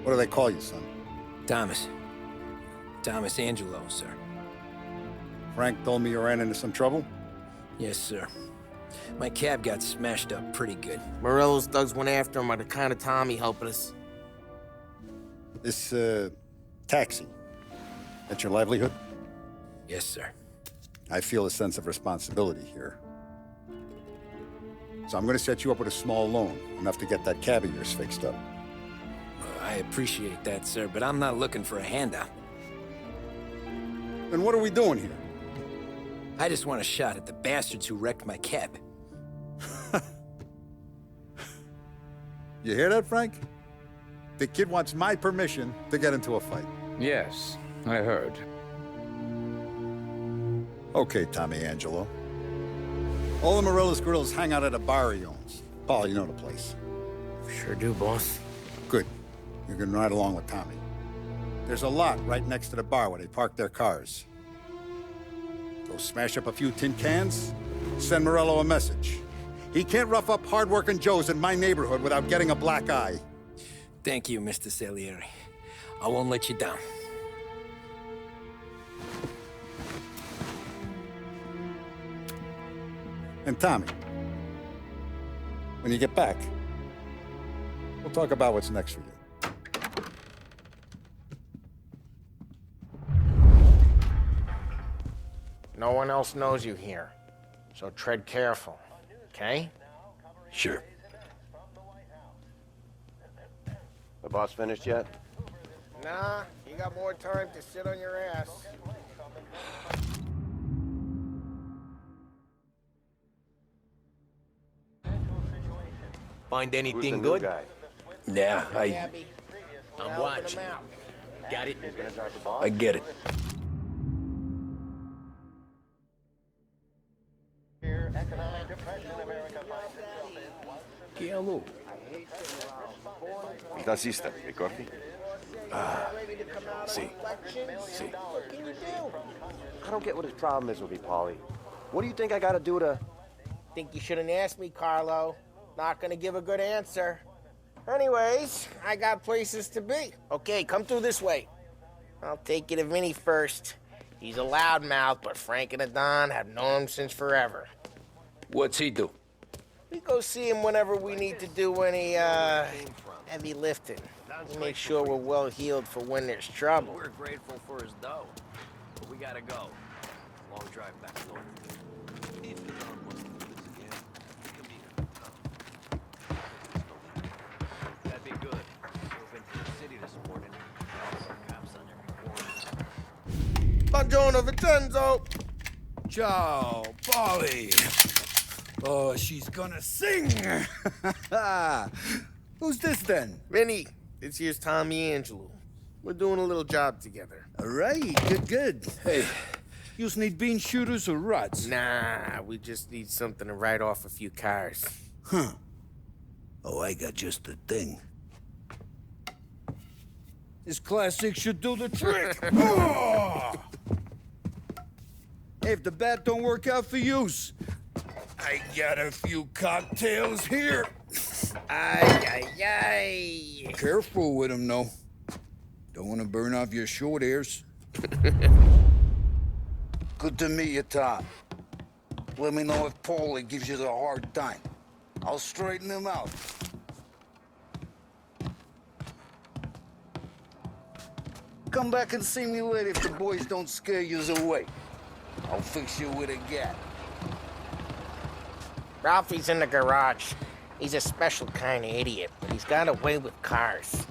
What do they call you, son? Thomas. Thomas Angelo, sir. Frank told me you ran into some trouble? Yes, sir. My cab got smashed up pretty good. Morello's thugs went after him on account of Tommy helping us. This, taxi. That's your livelihood? Yes, sir. I feel a sense of responsibility here. So I'm gonna set you up with a small loan, enough to get that cab of yours fixed up. I appreciate that, sir, but I'm not looking for a handout. Then what are we doing here? I just want a shot at the bastards who wrecked my cab. You hear that, Frank? The kid wants my permission to get into a fight. Yes, I heard. Okay, Tommy Angelo. All the Morello's girls hang out at a bar he owns. Paul, you know the place. Sure do, boss. Good. You can ride along with Tommy. There's a lot right next to the bar where they park their cars. Go smash up a few tin cans, send Morello a message. He can't rough up hard-working Joes in my neighborhood without getting a black eye. Thank you, Mr. Salieri. I won't let you down. And Tommy, when you get back, we'll talk about what's next for you. No one else knows you here, so tread careful, okay? Sure. The boss finished yet? Nah, you got more time to sit on your ass. Find Who's anything the new good? guy? Yeah, Gabby, I'm helping watching. him out. Got it? He's gonna drive the boss? I get it. Che hello. Da sister, ricordi? Sì. Sì. What can you do? I don't get what his problem is with me, Paulie. What do you think I gotta do to... Think you shouldn't ask me, Carlo. Not gonna give a good answer. Anyways, I got places to be. Okay, come through this way. I'll take you to Vinny first. He's a loudmouth, but Frank and the Don have known him since forever. What's he do? We go see him whenever we need to do any, heavy lifting. We make sure we're well healed for when there's trouble. We're grateful for his dough, but we gotta go. Long drive back north. If the Don wants to do this again, it could be that'd be good. We've been to the city this morning. All some cops on their corners. Buongiorno, Vincenzo! Ciao, Polly. Oh, she's gonna sing. Who's this then? Vinny, this here's Tommy Angelo. We're doing a little job together. All right, good. Hey, you need bean shooters or rods? Nah, we just need something to write off a few cars. Huh. Oh, I got just the thing. This classic should do the trick. Oh! Hey, if the bat don't work out for yous, I got a few cocktails here. Ay. Careful with them, though. Don't want to burn off your short hairs. Good to meet you, Tom. Let me know if Paulie gives you the hard time. I'll straighten him out. Come back and see me later if the boys don't scare yous away. I'll fix you with a gat. Ralphie's in the garage. He's a special kind of idiot, but he's got a way with cars.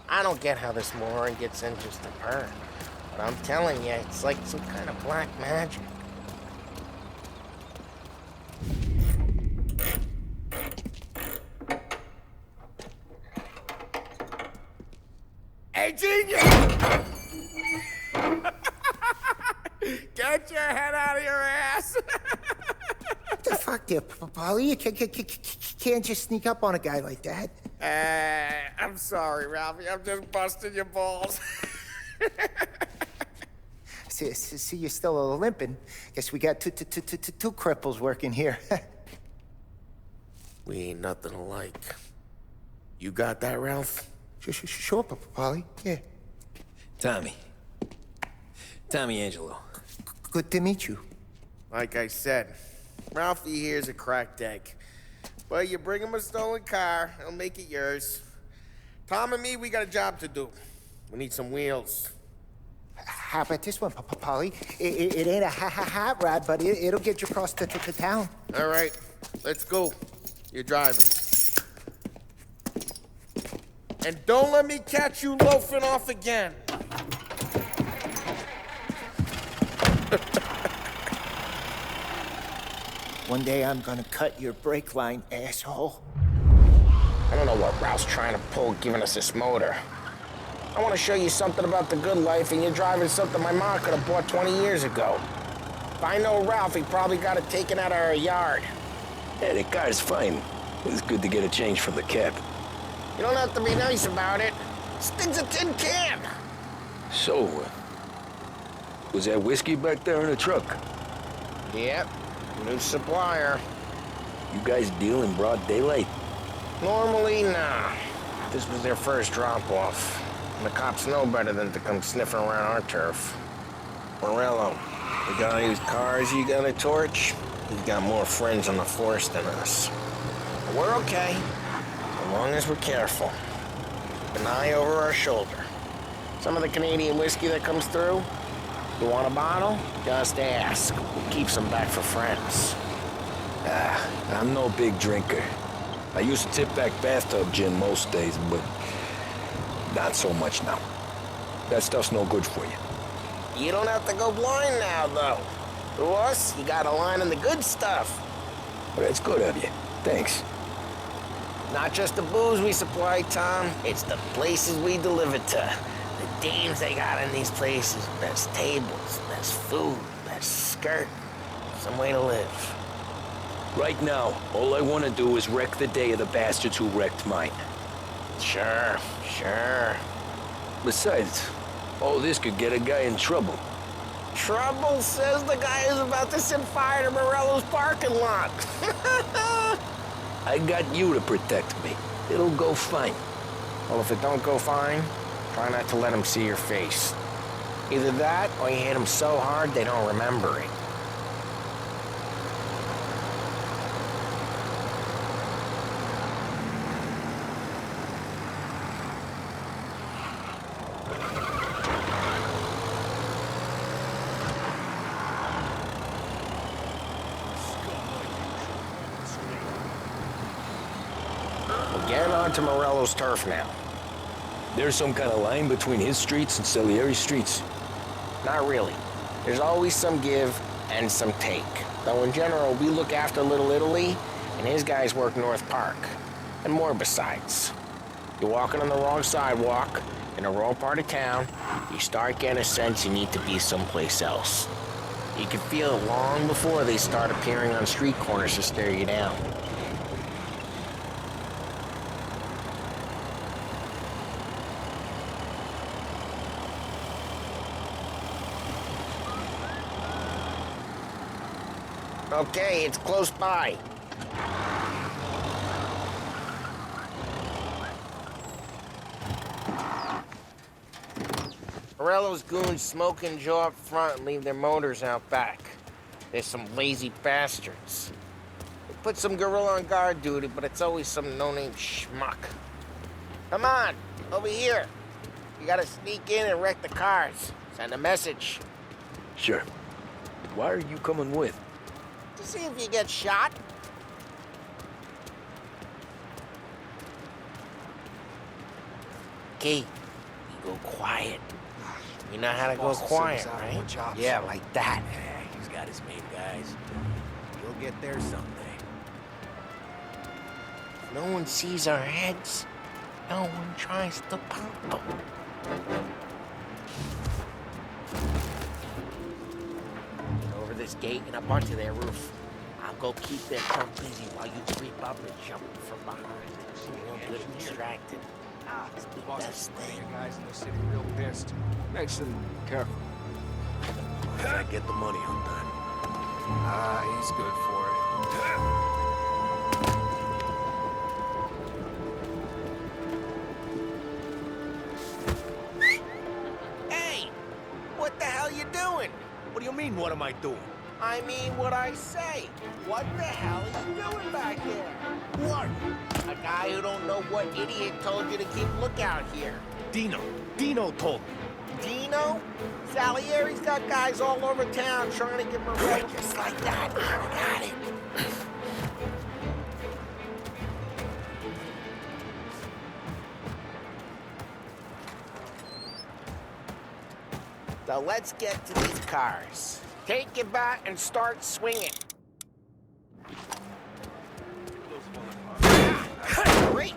I don't get how this moron gets in just to burn. But I'm telling you, it's like some kind of black magic. Hey, genius! Get your head out of your ass! What the fuck there, Paulie? You can't just sneak up on a guy like that. I'm sorry, Ralphie. I'm just busting your balls. See, you're still limping. Guess we got two cripples working here. We ain't nothing alike. You got that, Ralph? Sure, Paulie. Yeah. Tommy. Tommy Angelo. Good to meet you. Like I said, Ralphie here's a cracked egg. But you bring him a stolen car, he'll make it yours. Tom and me, we got a job to do. We need some wheels. How about this one, Paulie? It ain't a hot rod, but it'll get you across to town. All right, let's go. You're driving. And don't let me catch you loafing off again. One day I'm gonna cut your brake line, asshole. I don't know what Ralph's trying to pull giving us this motor. I want to show you something about the good life, and you're driving something my mom could have bought 20 years ago. If I know Ralph, he probably got it taken out of our yard. Yeah, the car's fine. It's good to get a change from the cab. You don't have to be nice about it. This thing's a tin can. So, was that whiskey back there in the truck? Yep, new supplier. You guys deal in broad daylight? Normally, nah. This was their first drop-off. And the cops know better than to come sniffing around our turf. Morello, the guy whose cars you got a torch, he's got more friends on the force than us. But we're okay, as long as we're careful. Keep an eye over our shoulder. Some of the Canadian whiskey that comes through, you want a bottle? Just ask. We'll keep some back for friends. I'm no big drinker. I used to tip back bathtub gin most days, but not so much now. That stuff's no good for you. You don't have to go blind now, though. To us, you got a line on the good stuff. But that's good of you. Thanks. Not just the booze we supply, Tom. It's the places we deliver to. The dames they got in these places. Best tables, best food, best skirt. Some way to live. Right now, all I want to do is wreck the day of the bastards who wrecked mine. Sure. Besides, all this could get a guy in trouble. Trouble, says the guy who's about to set fire to Morello's parking lot. I got you to protect me. It'll go fine. Well, if it don't go fine, try not to let him see your face. Either that, or you hit them so hard they don't remember it. We're getting onto Morello's turf now. There's some kind of line between his streets and Salieri streets. Not really. There's always some give and some take. Though in general, we look after Little Italy, and his guys work North Park. And more besides. You're walking on the wrong sidewalk, in the wrong part of town, you start getting a sense you need to be someplace else. You can feel it long before they start appearing on street corners to stare you down. Okay, it's close by. Morello's goons smoke and jaw up front and leave their motors out back. There's some lazy bastards. They put some gorilla on guard duty, but it's always some no-name schmuck. Come on, over here. You gotta sneak in and wreck the cars. Send a message. Sure. Why are you coming with? To see if you get shot. Okay, you go quiet. You know how to go quiet, right? Yeah, like that. Yeah, he's got his main guys. You'll get there someday. If no one sees our heads, no one tries to pop them. Get over this gate and up onto their roof. I'll go keep their pump busy while you creep up and jump from behind. Real good and distracted. It's the best thing. Guys in the city real pissed. Makes them careful. If I get the money on time. He's good for it. mean, what am I doing? I mean what I say. What the hell are you doing back there? What? A guy who don't know what idiot told you to keep lookout here. Dino. Dino told me. Dino? Salieri's got guys all over town trying to get Morello just like that. I got it. So let's get to these cars. Take your bat and start swinging. Great.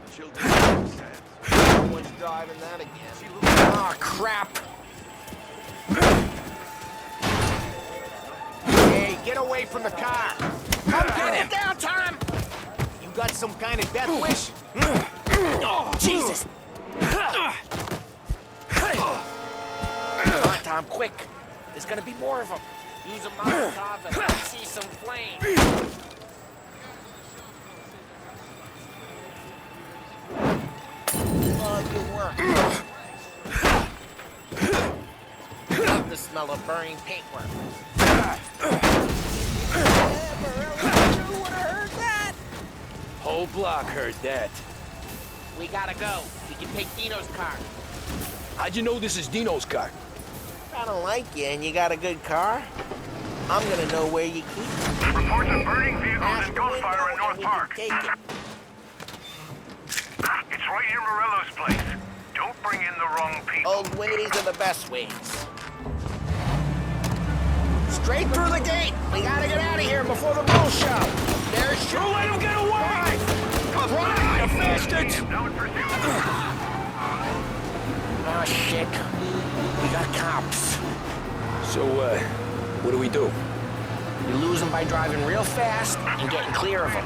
Someone's driving that again. Oh, crap. Hey, get away from the car. Come get him. Down, Tom. You got some kind of death wish? Oh, Jesus. Come on, Tom, quick. There's gonna be more of them. Use a Molotov and let me see some flame. Oh, good work. Love the smell of burning paintwork. You would have heard that. Whole block heard that. We gotta go. We can take Dino's car. How'd you know this is Dino's car? I don't like you and you got a good car. I'm gonna know where you keep it. Reports of burning vehicles Ask and the window gunfire in and North we can Park. take it. It's right near Morello's place. Don't bring in the wrong people. Old ways are the best ways. Straight through the gate. We gotta get out of here before the bull show. There's shooting. Don't let him get away! Drive, you bastards! Now in pursuit. Oh, shit. We got cops. So, what do we do? We lose them by driving real fast and getting clear of them.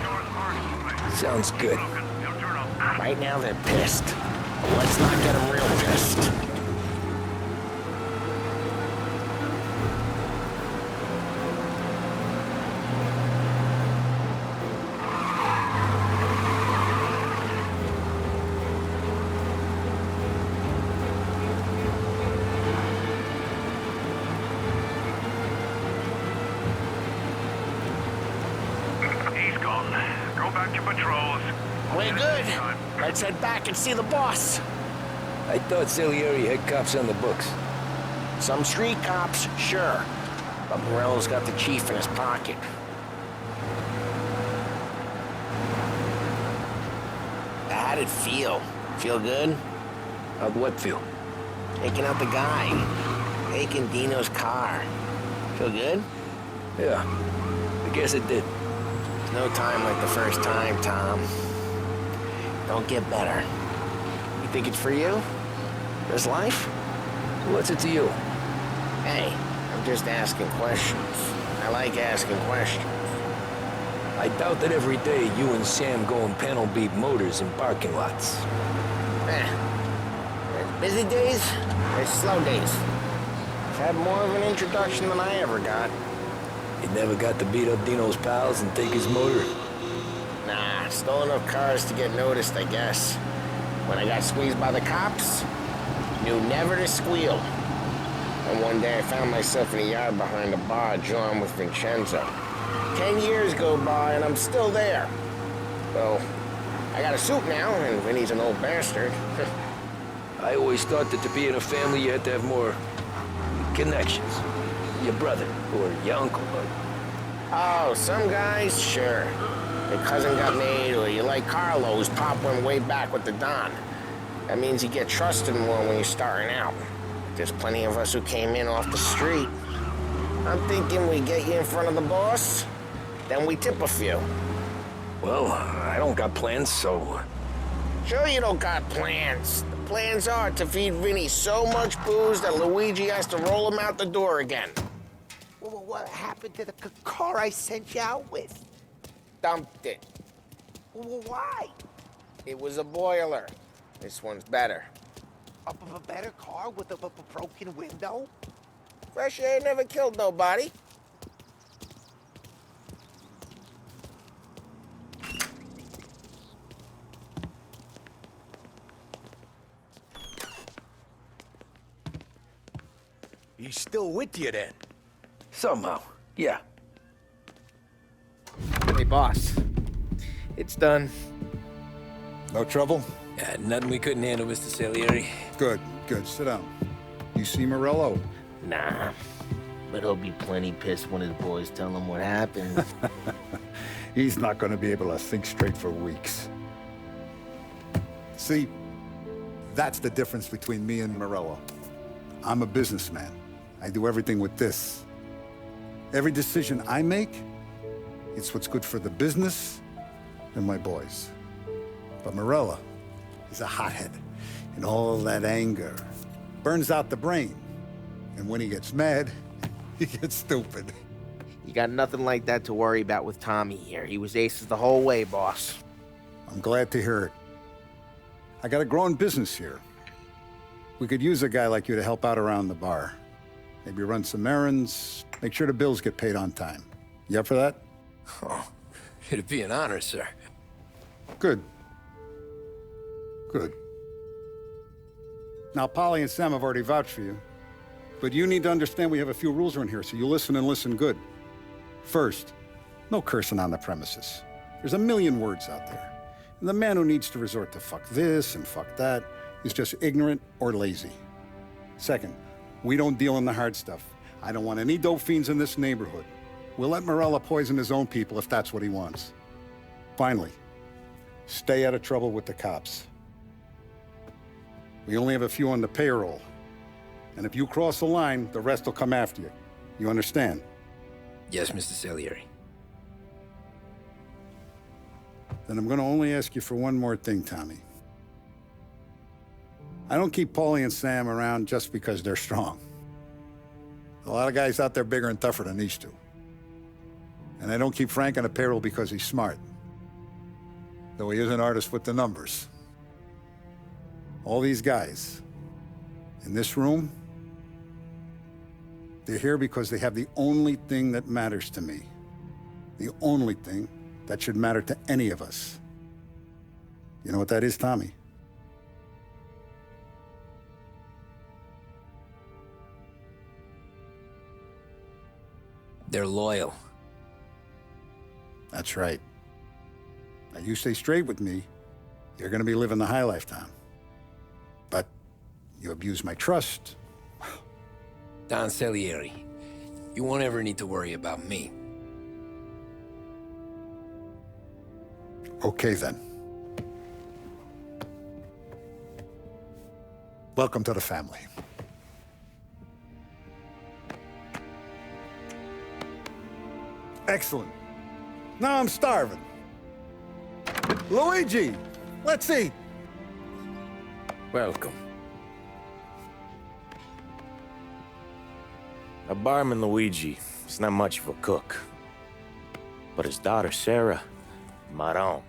Sounds good. They'll turn off. Right now, they're pissed. But let's not get them real pissed. He's gone. Go back to patrols. We're good. Let's head back and see the boss. I thought Salieri had cops on the books. Some street cops, sure. But Morello's got the chief in his pocket. How'd it feel? Feel good? How'd what feel? Taking out the guy. Taking Dino's car. Feel good? Yeah, I guess it did. No time like the first time, Tom. Don't get better. You think it's for you? This life? What's it to you? Hey, I'm just asking questions. I like asking questions. I doubt that every day you and Sam go and panel beat motors in parking lots. There's busy days, there's slow days. I've had more of an introduction than I ever got. You never got to beat up Dino's pals and take his motor? Nah, stole enough cars to get noticed, I guess. When I got squeezed by the cops, knew never to squeal. And one day I found myself in a yard behind a bar drawn with Vincenzo. 10 years go by and I'm still there. Well, I got a suit now, and Vinny's an old bastard. I always thought that to be in a family you had to have more connections. Your brother, or your uncle, or... Oh, some guys, sure. Your cousin got made, or you like Carlo, whose pop went way back with the Don. That means you get trusted more when you're starting out. There's plenty of us who came in off the street. I'm thinking we get you in front of the boss, then we tip a few. Well, I don't got plans, so... Sure you don't got plans. The plans are to feed Vinny so much booze that Luigi has to roll him out the door again. Well, what happened to the car I sent you out with? Dumped it. Well, why? It was a boiler. This one's better. A better car with a broken window? Fresh air never killed nobody. He's still with you then? Somehow, yeah. Hey, boss. It's done. No trouble? Yeah, nothing we couldn't handle, Mr. Salieri. Good, good. Sit down. You see Morello? Nah. But he'll be plenty pissed when his boys tell him what happened. He's not going to be able to think straight for weeks. See, that's the difference between me and Morello. I'm a businessman. I do everything with this. Every decision I make, it's what's good for the business and my boys. But Morello, he's a hothead, and all that anger burns out the brain. And when he gets mad, he gets stupid. You got nothing like that to worry about with Tommy here. He was aces the whole way, boss. I'm glad to hear it. I got a growing business here. We could use a guy like you to help out around the bar. Maybe run some errands, make sure the bills get paid on time. You up for that? Oh, it'd be an honor, sir. Good. Good. Now, Polly and Sam have already vouched for you. But you need to understand we have a few rules around here, so you listen and listen good. First, no cursing on the premises. There's a million words out there. And the man who needs to resort to fuck this and fuck that is just ignorant or lazy. Second, we don't deal in the hard stuff. I don't want any dope fiends in this neighborhood. We'll let Morella poison his own people if that's what he wants. Finally, stay out of trouble with the cops. We only have a few on the payroll. And if you cross the line, the rest will come after you. You understand? Yes, Mr. Salieri. Then I'm gonna only ask you for one more thing, Tommy. I don't keep Paulie and Sam around just because they're strong. A lot of guys out there bigger and tougher than these two. And I don't keep Frank on the payroll because he's smart. Though he is an artist with the numbers. All these guys in this room, they're here because they have the only thing that matters to me. The only thing that should matter to any of us. You know what that is, Tommy? They're loyal. That's right. Now you stay straight with me, you're gonna be living the high life, Tom. But you abuse my trust. Don Salieri, you won't ever need to worry about me. Okay, then. Welcome to the family. Excellent. Now I'm starving. Luigi, let's eat. Welcome. A barman Luigi is not much of a cook. But his daughter, Sarah, Maron.